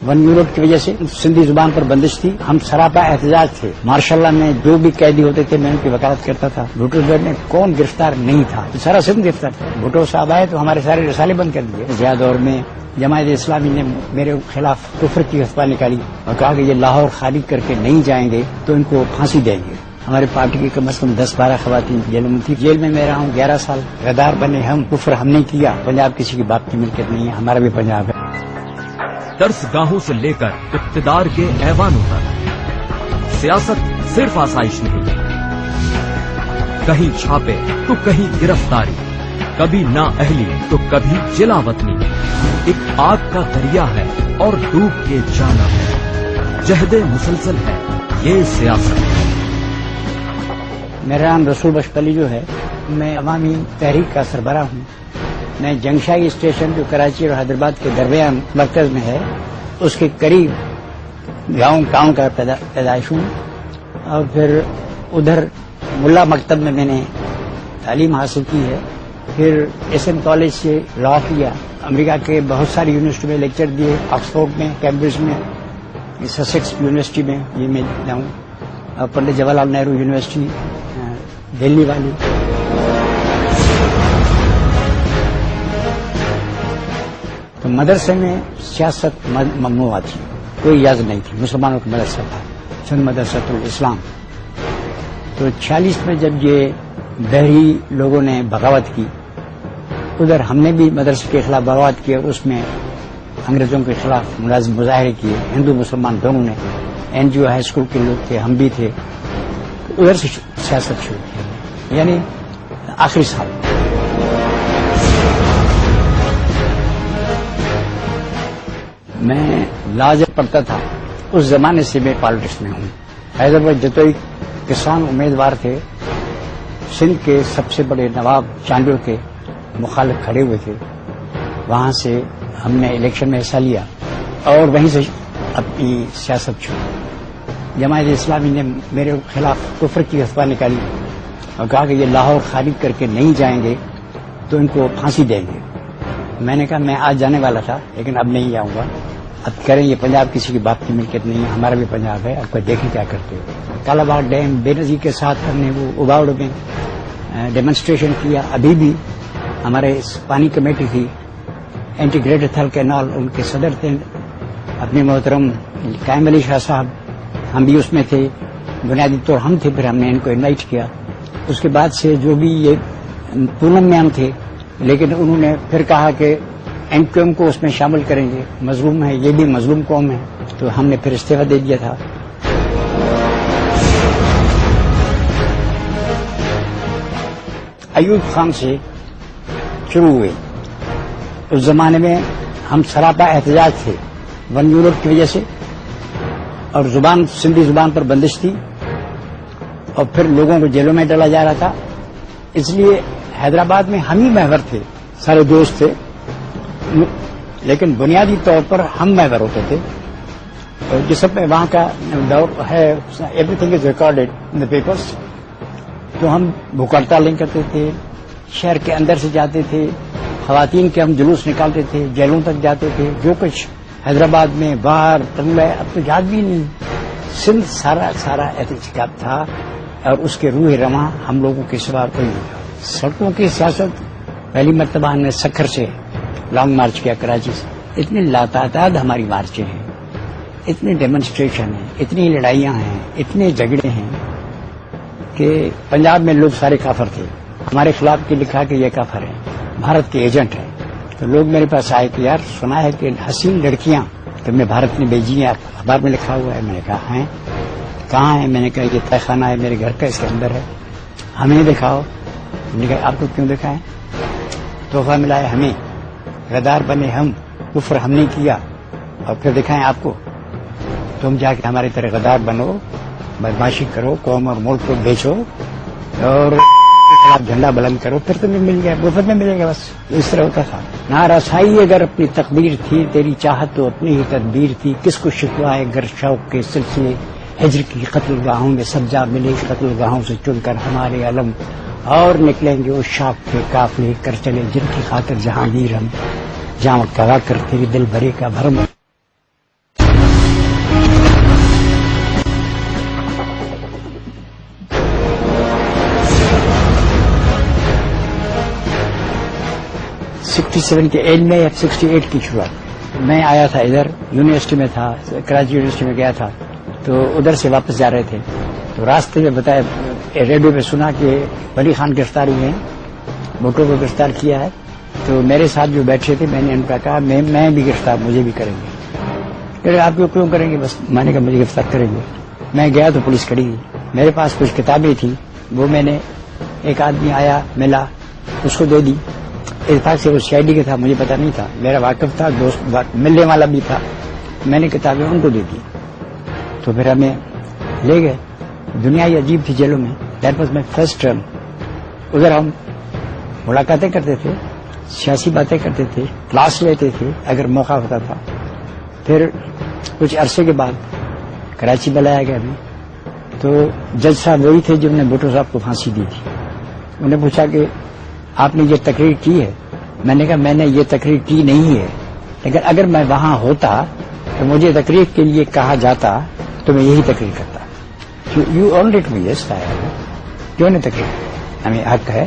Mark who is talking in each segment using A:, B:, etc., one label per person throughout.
A: One unit کی وجہ سے سندھی زبان پر بندش تھی. ہم سراپا احتجاج تھے. مارشل لا میں جو بھی قیدی ہوتے تھے میں ان کی وکالت کرتا تھا. بھٹو صاحب میں کون گرفتار نہیں تھا؟ سارا سندھ گرفتار تھا. بھٹو صاحب آئے تو ہمارے سارے رسالے بند کر دیے. ضیاء دور میں جماعت اسلامی نے میرے خلاف کفر کی فتویٰ نکالی اور کہا کہ یہ لاہور خالی کر کے نہیں جائیں گے تو ان کو پھانسی دیں گے. ہمارے پارٹی کی کم از کم 10-12 خواتین جیلوں میں تھی. جیل میں میں رہا ہوں 11 سال. غدار بنے ہم، کفر ہم نے کیا. پنجاب کسی کی باپ کی ملکیت نہیں ہے، ہمارا بھی پنجاب ہے.
B: درس گاہوں سے لے کر اقتدار کے ایوانوں تک سیاست صرف آسائش نہیں، کہیں چھاپے تو کہیں گرفتاری، کبھی نااہلی تو کبھی جلا وطنی. ایک آگ کا دریا ہے اور ڈوب کے جانا ہے. جہد مسلسل ہے یہ سیاست.
A: میرا نام رسول بخش علی جو ہے، میں عوامی تحریک کا سربراہ ہوں. میں جنگشاہی اسٹیشن جو کراچی اور حیدرآباد کے درمیان مرکز میں ہے اس کے قریب گاؤں کا پیدائش ہوں. اور پھر ادھر ملا مکتب میں نے تعلیم حاصل کی ہے. پھر ایس این کالج سے لا کیا. امریکہ کے بہت ساری یونیورسٹی میں لیکچر دیے، آکسفورڈ میں، کیمبرج میں، سسیکس یونیورسٹی میں یہ میں جاؤں، اور پنڈت جواہر لال نہرو یونیورسٹی دہلی والی. تو مدرسے میں سیاست ممنوع تھی، کوئی اجازت نہیں تھی. مسلمانوں کا مدرسہ تھا سندھ مدرسۃ الاسلام. تو 46 میں جب یہ بحری لوگوں نے بغاوت کی، ادھر ہم نے بھی مدرسے کے خلاف بغاوت کی اور اس میں انگریزوں کے خلاف مظاہرے کیے. ہندو مسلمان دونوں نے. این جی او ہائی اسکول کے لوگ تھے، ہم بھی تھے. ادھر سے سیاست شروع کی، یعنی آخری سال. میں لا جب پڑھتا تھا اس زمانے سے میں پالیٹکس میں ہوں. حیدرآباد جتوئی کسان امیدوار تھے، سندھ کے سب سے بڑے نواب چانڈور کے مخالف کھڑے ہوئے تھے. وہاں سے ہم نے الیکشن میں حصہ لیا اور وہیں سے اپنی سیاست چھوڑی. جماعت اسلامی نے میرے خلاف کفر کی فتویٰ نکالی اور کہا کہ یہ لاہور خالی کر کے نہیں جائیں گے تو ان کو پھانسی دیں گے. میں نے کہا میں آج جانے والا تھا لیکن اب نہیں جاؤں گا. اب کریں یہ پنجاب کسی کی باپ کی ملکیت نہیں ہے، ہمارا بھی پنجاب ہے. اب کو دیکھیں کیا کرتے ہو. کالا باغ ڈیم بے نظیر کے ساتھ ہم نے وہ اباوڑ میں ڈیمونسٹریشن کیا. ابھی بھی ہمارے پانی کمیٹی تھی، انٹیگریٹڈ تھل کینال، ان کے صدر تھے اپنے محترم قائم علی شاہ صاحب. ہم بھی اس میں تھے، بنیادی طور ہم تھے. پھر ہم نے ان کو انوائٹ کیا. اس کے بعد سے جو بھی یہ پونم میں ہم تھے، لیکن انہوں نے پھر کہا کہ این کیو ایم کو اس میں شامل کریں گے، مظلوم ہے، یہ بھی مظلوم قوم ہے. تو ہم نے پھر استعفیٰ دے دیا تھا. ایوب خان سے شروع ہوئے. اس زمانے میں ہم سراپا احتجاج تھے ون یونٹ کی وجہ سے، اور سندھی زبان پر بندش تھی اور پھر لوگوں کو جیلوں میں ڈالا جا رہا تھا. اس لیے حیدرآباد میں ہم ہی محور تھے، سارے دوست تھے، لیکن بنیادی طور پر ہم محور ہوتے تھے. اور جس سب میں وہاں کا دور ہے، every thing is recorded in the papers. تو ہم بھوک ہڑتالیں کرتے تھے، شہر کے اندر سے جاتے تھے، خواتین کے ہم جلوس نکالتے تھے، جیلوں تک جاتے تھے. جو کچھ حیدرآباد میں باہر تنگلہ اب تو یاد بھی نہیں. سندھ سارا احتجاج تھا اور اس کے روح رواں ہم لوگوں کے سوا کوئی نہیں تھا. سڑکوں کی سیاست پہلی مرتبہ ہم نے سکھر سے لانگ مارچ کیا، کراچی سے. اتنی لاتعداد ہماری مارچیں ہیں، اتنے ڈیمونسٹریشن ہیں، اتنی لڑائیاں ہیں، اتنے جھگڑے ہیں کہ پنجاب میں لوگ سارے کافر تھے. ہمارے خلاف کے لکھا کہ یہ کافر ہیں، بھارت کے ایجنٹ ہیں. تو لوگ میرے پاس آئے کہ یار سنا ہے کہ حسین لڑکیاں تم نے بھارت نے بھیجی ہیں، اخبار میں لکھا ہوا ہے. میں نے کہا ہیں، کہاں ہے؟ میں نے کہا یہ تہ خانہ ہے میرے گھر کا، اس کے اندر ہے، ہمیں دکھاؤ. میں نے کہا آپ کو کیوں دکھائیں؟ تحفہ ملا ہے ہمیں، غدار بنے ہم، کفر ہم نے کیا، اور پھر دکھائیں آپ کو. تم جا کے ہماری طرح غدار بنو، بدماشی کرو، قوم اور ملک کو بیچو اور خلاف جھنڈا بلند کرو، پھر تمہیں مل گیا، مفت میں ملے گا. بس اس طرح ہوتا تھا. نہ رسائی اگر اپنی تقدیر تھی، تیری چاہت تو اپنی ہی تدبیر تھی. کس کو شکوہ ہے گر شوق کے سلسلے، ہجر کی قتل گاہوں میں سبزہ ملے، قتل گاہوں سے چن کر ہمارے علم، اور نکلیں گے اس شاخ کے قافلے کر چلے جن کی خاطر جہاں گیر ہم، جہاں کوا کر تیری دل بھرے کا بھرم. 67 کے اینڈ میں یا 68 کی شروعات میں آیا تھا ادھر، یونیورسٹی میں تھا، کراچی یونیورسٹی میں گیا تھا، تو ادھر سے واپس جا رہے تھے تو راستے میں بتایا، ریڈیو پہ سنا کہ ولی خان گرفتار ہوئے ہیں، بھٹو کو گرفتار کیا ہے. تو میرے ساتھ جو بیٹھے تھے میں نے ان کا کہا میں بھی گرفتار، مجھے بھی کریں گے. کہ آپ کو کیوں کریں گے؟ بس میں نے کہا مجھے گرفتار کریں گے. میں گیا تو پولیس کھڑی تھی، میرے پاس کچھ کتابیں تھیں، وہ میں نے، ایک آدمی آیا ملا اس کو دے دی. اتفاق سے وہ سی آئی ڈی کا تھا، مجھے پتا نہیں تھا، میرا واقف تھا، دوست ملنے والا بھی تھا. میں نے کتابیں ان کو دے دی تو پھر ہمیں لے گئے. دنیا ہی عجیب تھی جیلوں میں. That was my first term. ادھر ہم ملاقاتیں کرتے تھے، سیاسی باتیں کرتے تھے، کلاس لیتے تھے اگر موقع ہوتا تھا. پھر کچھ عرصے کے بعد کراچی بلایا گیا ہمیں، تو جج صاحب وہی تھے جنہوں نے بھٹو صاحب کو پھانسی دی تھی. انہوں نے پوچھا کہ آپ نے یہ تقریر کی ہے؟ میں نے کہا میں نے یہ تقریر کی نہیں ہے، لیکن اگر میں وہاں ہوتا تو مجھے تقریر کے لیے کہا جاتا تو میں یہی تقریر کرتا. یو آلریڈی می یس کیوں نہیں تقریر، ہمیں حق ہے.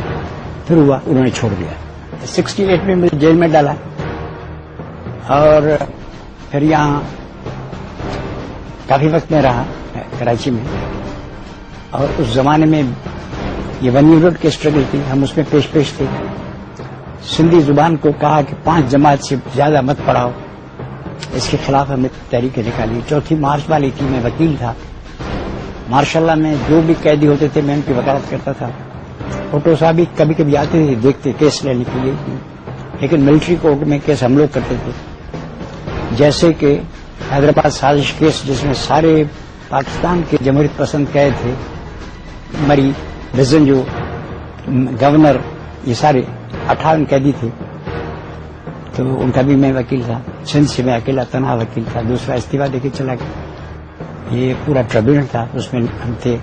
A: پھر ہوا، انہوں نے چھوڑ دیا. 68 میں مجھے جیل میں ڈالا اور پھر یہاں کافی وقت میں رہا کراچی میں. اور اس زمانے میں یہ ون یونٹ کی اسٹرگل تھی، ہم اس میں پیش تھے. سندھی زبان کو کہا کہ 5 جماعت سے زیادہ مت پڑھاؤ، اس کے خلاف ہمیں تحریکیں نکالی. 4 مارچ والی تھی، میں وکیل تھا. ماشاء اللہ میں جو بھی قیدی ہوتے تھے میں ان کی وکالت کرتا تھا. بھٹو صاحب بھی کبھی کبھی آتے تھے دیکھتے کیس لینے کے لیے، لیکن ملٹری کورٹ میں کیس ہم لوگ کرتے تھے. جیسے کہ حیدرآباد سازش کیس، جس میں سارے پاکستان کے جمہوریت پسند قید تھے، مری بزن جو گورنر، یہ سارے 58 قیدی تھے، تو ان کا بھی میں وکیل تھا. سندھ سے میں اکیلا تنہا وکیل تھا، دوسرا استعفیٰ دے کے چلا گیا. یہ پورا ٹریبیونل تھا، اس میں ہم تھے.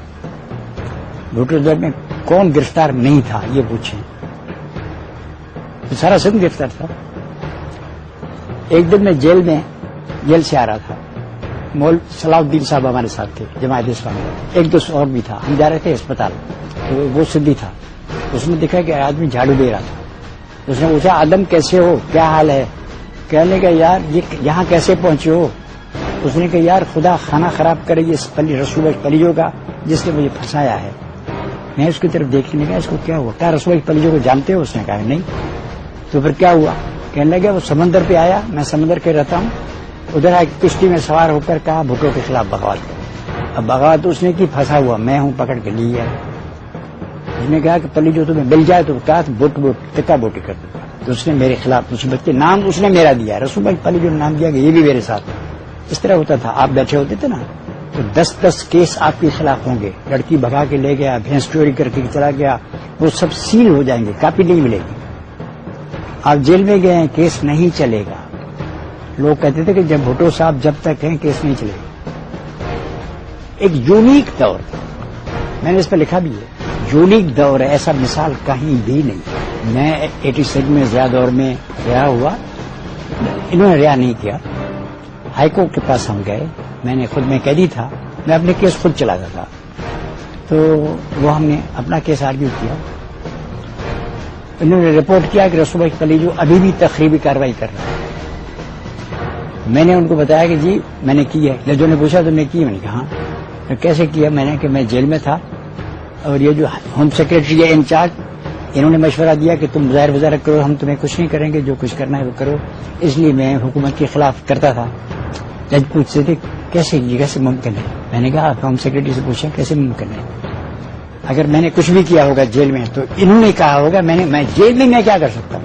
A: بھٹو دور میں کون گرفتار نہیں تھا یہ پوچھیں، سارا سندھ گرفتار تھا. ایک دن میں جیل سے آ رہا تھا، مول صلاح الدین صاحب ہمارے ساتھ تھے، جماعت اسلامی. ایک دوست اور بھی تھا، ہم جا رہے تھے اسپتال، تو وہ سندھی تھا. اس نے دیکھا کہ آدمی جھاڑو دے رہا تھا. اس نے پوچھا آدم کیسے ہو، کیا حال ہے؟ کہنے کا یار یہ یہاں کیسے پہنچے ہو؟ اس نے کہا یار خدا کھانا خراب کرے یہ رسول پلیجو کا جس نے مجھے پھنسایا ہے. میں اس کی طرف دیکھنے لگا، اس کو کیا ہوا؟ کیا رسول پلیجو کو جانتے ہو؟ اس نے کہا نہیں. تو پھر کیا ہوا؟ کہنے لگا وہ سمندر پہ آیا، میں سمندر کے رہتا ہوں، ادھر آ کے کشتی میں سوار ہو کر کہا بھٹو کے خلاف بغاوت کرو. اب بغاوت اس نے کی، پھنسا ہوا میں ہوں، پکڑ کے لی ہے. اس نے کہا کہ پلی جو تمہیں مل جائے تو کہا بوٹ ٹکا بوٹی کر دوں. تو اس نے میرے خلاف مصیبت کے نام اس نے میرا دیا، رسول بھائی پلی جو نام دیا کہ یہ بھی میرے ساتھ. اس طرح ہوتا تھا. آپ بیٹھے ہوتے تھے نا تو 10 کیس آپ کے خلاف ہوں گے. لڑکی بھگا کے لے گیا، بھینس چوری کر کے چلا گیا، وہ سب سیل ہو جائیں گے، کاپی نہیں ملے گی. آپ جیل میں گئے ہیں، کیس نہیں چلے گا. لوگ کہتے تھے کہ جب بھٹو صاحب جب تک ہیں کیس نہیں چلے گا. ایک یونیک دور تھا، میں نے اس پہ لکھا بھی ہے، یونیک دور ہے، ایسا مثال کہیں بھی نہیں. میں 86 میں زیادہ دور میں رہا ہوا، انہوں نے رہا نہیں کیا. ہائی کورٹ کے پاس ہم گئے، میں قیدی تھا، میں اپنے کیس خود چلاتا تھا. تو وہ ہم نے اپنا کیس آرگیو کیا. انہوں نے رپورٹ کیا کہ رسول بھائی پلیجو ابھی بھی تخریبی کارروائی کر رہا ہے. میں نے ان کو بتایا کہ جی میں نے کی ہے. لجو نے پوچھا تو میں کی؟ میں نے کہا ہاں. کیسے کیا؟ میں نے کہ میں جیل میں تھا اور یہ جو ہوم سیکرٹری ہے انچارج، انہوں نے مشورہ دیا کہ تم ظاہر وزارت کرو، ہم تمہیں کچھ نہیں کریں گے، جو کچھ کرنا ہے وہ کرو. اس لیے میں حکومت کے خلاف کرتا تھا. جج پوچھتے تھے کیسے یہ کیسے ممکن ہے؟ میں نے کہا ہوم سیکرٹری سے پوچھیں کیسے ممکن ہے. اگر میں نے کچھ بھی کیا ہوگا جیل میں تو انہوں نے کہا ہوگا میں جیل میں میں کیا کر سکتا ہوں.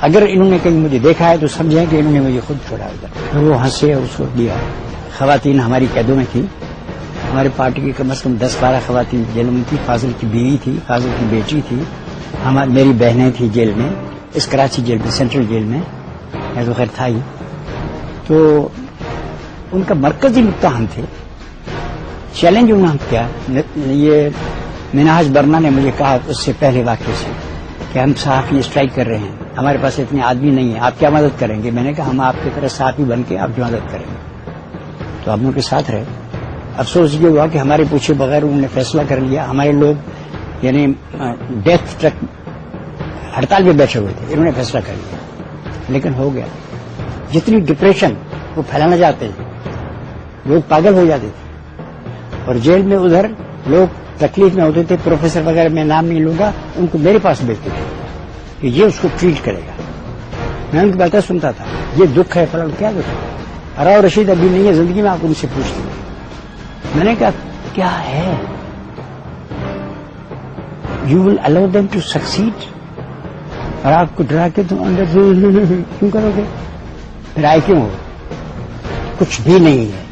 A: اگر انہوں نے کہیں مجھے دیکھا ہے تو سمجھیں کہ انہوں نے مجھے خود چھوڑا ہوگا. وہ ہنسے اور اس کو دیا. خواتین ہماری قیدوں میں تھی، ہمارے پارٹی کی کم از کم 10-12 خواتین جیل میں تھی. فاضل کی بیوی تھی، فاضل کی بیٹی تھی، میری بہنیں تھی جیل میں، اس کراچی جیل میں، سینٹرل جیل میں. میں تو خیر تھا ہی. تو ان کا مرکزی نقطہ ہم تھے. چیلنج انہوں نے کیا، یہ منہاج برنا نے مجھے کہا اس سے پہلے واقعے سے کہ ہم صحافی اسٹرائک کر رہے ہیں، ہمارے پاس اتنے آدمی نہیں ہیں، آپ کیا مدد کریں گے؟ میں نے کہا ہم آپ کی طرح صحافی بن کے آپ کی مدد کریں گے. تو ہم ان کے ساتھ رہے. افسوس یہ ہوا کہ ہمارے پوچھے بغیر انہوں نے فیصلہ کر لیا. ہمارے لوگ یعنی ڈیتھ تک ہڑتال میں بیٹھے ہوئے تھے، انہوں نے فیصلہ کر لیا، لیکن ہو گیا. جتنی ڈپریشن وہ پھیلانا چاہتے ہیں، لوگ پاگل ہو جاتے تھے، اور جیل میں ادھر لوگ تکلیف میں ہوتے تھے. پروفیسر وغیرہ میں نام نہیں لوں گا، ان کو میرے پاس بھیجتے تھے کہ یہ اس کو ٹریٹ کرے گا. میں ان کی باتیں سنتا تھا، یہ دکھ ہے فلاں. کیا دکھ ہے؟ راؤ رشید ابھی نہیں ہے زندگی میں، آپ ان سے پوچھتے ہیں. میں نے کہا کیا ہے؟ You will allow them to succeed, اور آپ کو ڈرا کے تم اندر سے کیوں کرو گے؟ پھر آئے کیوں ہو؟ کچھ بھی نہیں ہے.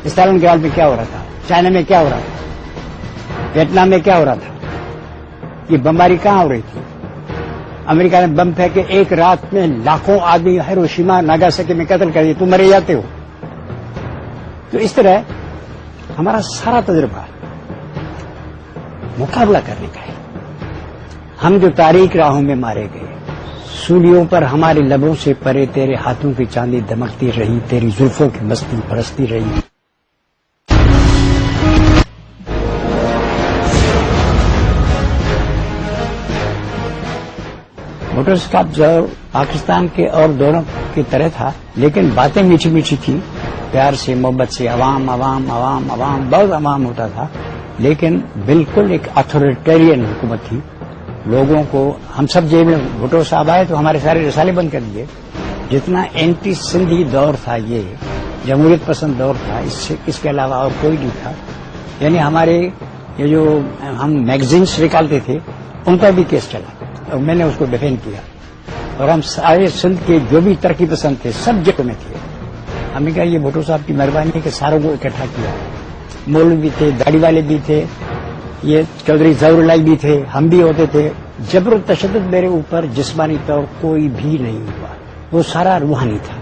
A: اسٹالن کے حال میں کیا ہو رہا تھا، چائنا میں کیا ہو رہا تھا، ویتنام میں کیا ہو رہا تھا، یہ بمباری کہاں ہو رہی تھی؟ امریکہ نے بم پھینکے ایک رات میں لاکھوں آدمی ہیروشیما ناگاساکی میں قتل کر دیے، تم مرے جاتے ہو. تو اس طرح ہمارا سارا تجربہ مقابلہ کرنے کا ہے. ہم جو تاریک راہوں میں مارے گئے، سولیوں پر ہمارے لبوں سے پرے تیرے ہاتھوں کی چاندی دمکتی رہی، تیری زلفوں کی مستی برستی رہی. بھٹو صاحب جو پاکستان کے اور دونوں کی طرح تھا، لیکن باتیں میٹھی میٹھی تھی، پیار سے محبت سے، عوام عوام عوام عوام، بہت عوام ہوتا تھا، لیکن بالکل ایک اتھارٹیرین حکومت تھی. لوگوں کو ہم سب جیل میں، بھٹو صاحب آئے تو ہمارے سارے رسالے بند کر دیے. جتنا اینٹی سندھی دور تھا، یہ جمہوریت پسند دور تھا، اس کے علاوہ اور کوئی نہیں تھا. یعنی ہمارے یہ جو ہم میگزینس نکالتے تھے ان کا بھی کیس چلا، اور میں نے اس کو ڈیفینڈ کیا. اور ہم سارے سندھ کے جو بھی ترقی پسند تھے سب جیلوں میں تھے. ہم نے کہا یہ بھٹو صاحب کی مہربانی ہے کہ ساروں کو اکٹھا کیا. مولوی بھی تھے، داڑھی والے بھی تھے، یہ چودھری ظہور اللہ بھی تھے، ہم بھی ہوتے تھے. جبر و تشدد میرے اوپر جسمانی طور کوئی بھی نہیں ہوا، وہ سارا روحانی تھا.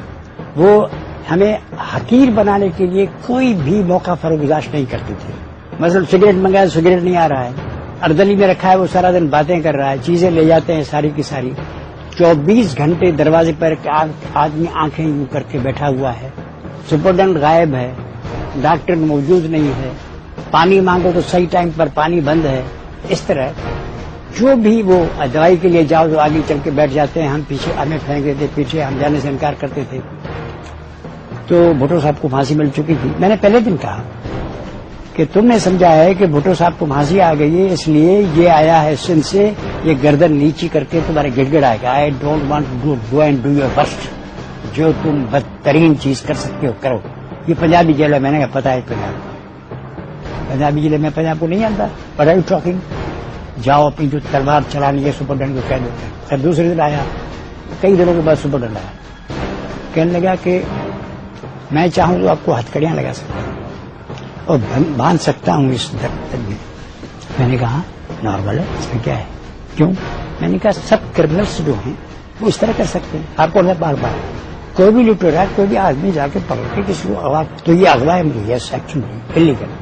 A: وہ ہمیں حقیر بنانے کے لیے کوئی بھی موقع فروگزاش نہیں کرتے تھے. مثلا سگریٹ منگایا، سگریٹ نہیں آ رہا ہے، اردلی میں رکھا ہے، وہ سارا دن باتیں کر رہا ہے، چیزیں لے جاتے ہیں ساری کی ساری. 24 گھنٹے دروازے پر آدمی آنکھیں یوں کر کے بیٹھا ہوا ہے. سپرڈنٹ غائب ہے، ڈاکٹر موجود نہیں ہے، پانی مانگو تو صحیح ٹائم پر پانی بند ہے. اس طرح جو بھی وہ دوائی کے لیے جاؤ تو آگے چل کے بیٹھ جاتے ہیں، ہم پیچھے ہمیں پھینک دیتے، پیچھے ہم جانے سے انکار کرتے تھے. تو بھٹو صاحب کو پھانسی مل چکی تھی. میں نے پہلے دن کہا کہ تم نے سمجھا ہے کہ بھٹو صاحب کو پھانسی آ گئی ہے، اس لیے یہ آیا ہے سندھ سے، یہ گردن نیچی کر کے تمہارے گڑ گڑ آئے گا. I don't want to go and do your best. جو تم بدترین چیز کر سکتے ہو کرو. یہ پنجابی جیل ہے، میں نے کہا پتا ہے پنجابی جیل میں پنجاب کو نہیں آتا. بٹ آئی ٹاکنگ، جاؤ اپنی جو تلوار چلانی ہے سپرڈنٹ کو کہہ دیتے ہیں. پھر دوسرے دن آیا، کئی دنوں کے بعد سپرڈنٹ آیا، کہنے لگا کہ میں چاہوں تو آپ کو ہتھکڑیاں لگا سکتا ہوں اور باندھ سکتا ہوں اس درخت میں. میں نے کہا نارمل ہے، اس میں کیا ہے، کیوں؟ میں نے کہا سب کرمنلس جو ہیں وہ اس طرح کر سکتے ہیں. آپ کو بار بار کوئی بھی لٹورا ہے، کوئی بھی آدمی جا کے پکڑ کے کسی کو اغوا، تو یہ اغوا ہے مجھے، یس ایکچولی الیگل.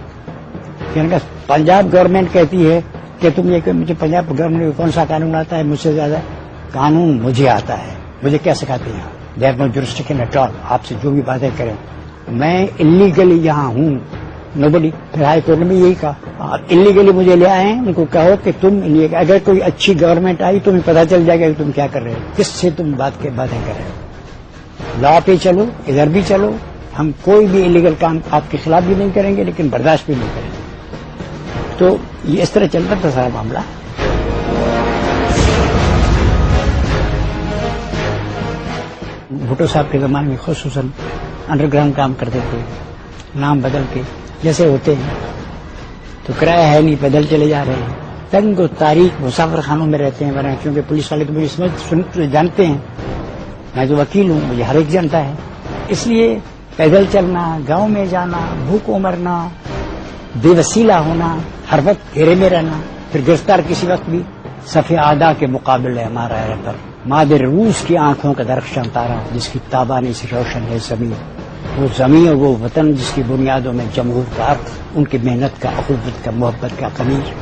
A: میں نے کہا پنجاب گورنمنٹ کہتی ہے کہ تم یہ کہ مجھے پنجاب گورنمنٹ کون سا قانون آتا ہے، مجھ سے زیادہ قانون مجھے آتا ہے. مجھے کیا سکھاتے ہیں؟ They have no jurisdiction at all. آپ سے جو بھی باتیں کریں، میں الیگلی یہاں ہوں. نوبڈی. پھر ہائی کورٹ نے بھی یہی کہا، الیگلی مجھے لے آئے ہیں، ان کو کہو کہ تم اگر کوئی اچھی گورنمنٹ آئی تمہیں پتہ چل جائے گا کہ تم کیا کر رہے ہو، کس سے تم باتیں کر رہے ہو. لا پہ چلو، ادھر بھی چلو. ہم کوئی بھی الیگل کام آپ کے خلاف بھی نہیں کریں گے، لیکن برداشت بھی نہیں کریں گے. تو یہ اس طرح چلتا تھا سارا معاملہ. بھٹو صاحب کے زمانے میں خصوصاً انڈر گراؤنڈ کام کرتے تھے، نام بدل کے جیسے ہوتے ہیں. تو کرایہ ہے نہیں، پیدل چلے جا رہے ہیں، تنگ و تاریخ مسافر خانوں میں رہتے ہیں. ورنہ کیونکہ پولیس والے تو مجھے جانتے ہیں، میں تو وکیل ہوں، مجھے ہر ایک جانتا ہے. اس لیے پیدل چلنا، گاؤں میں جانا، بھوکوں مرنا، بے وسیلہ ہونا، ہر وقت گھیرے میں رہنا، پھر گرفتار کسی وقت بھی. صف اعداء کے مقابلے ہمارا ہے پر مادر روس کی آنکھوں کا درخشاں تارا، جس کی تابانی سے روشن ہے زمین. وہ زمین اور وہ وطن جس کی بنیادوں میں جمہور کا عرق، ان کی محنت کا، اخوت کا، محبت کا خمیر.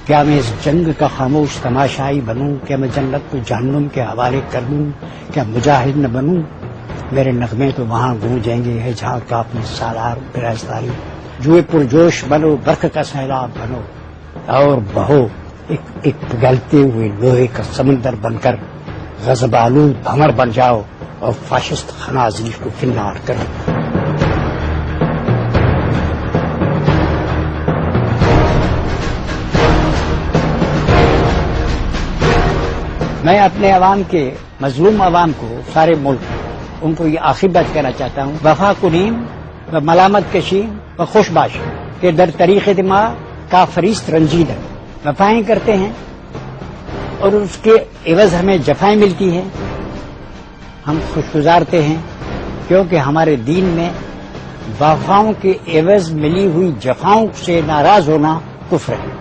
A: کیا میں اس جنگ کا خاموش تماشائی بنوں؟ کیا میں جنت کو جہنم کے حوالے کر دوں؟ کیا مجاہد نہ بنوں؟ میرے نغمے تو وہاں گونجیں گے ہے جہاں کا اپنے سالار برائے تاریخ. جوئے پرجوش بنو، برق کا سیلاب بنو اور بہو. ایک پگھلتے ہوئے لوہے کا سمندر بن کر غضب آلود بھنور بن جاؤ اور فاشسٹ خنازیر کو کنار کرو. میں اپنے عوام کے مظلوم عوام کو سارے ملک ان کو یہ آخری بات کہنا چاہتا ہوں، وفا کنیم و ملامت کشیم و خوش باش کہ در طریق دماغ کا فریست رنجیدہ وفائیں کرتے ہیں اور اس کے عوض ہمیں جفائیں ملتی ہیں. ہم خوش گزارتے ہیں کیونکہ ہمارے دین میں وفاؤں کے عوض ملی ہوئی جفاؤں سے ناراض ہونا کفر ہے.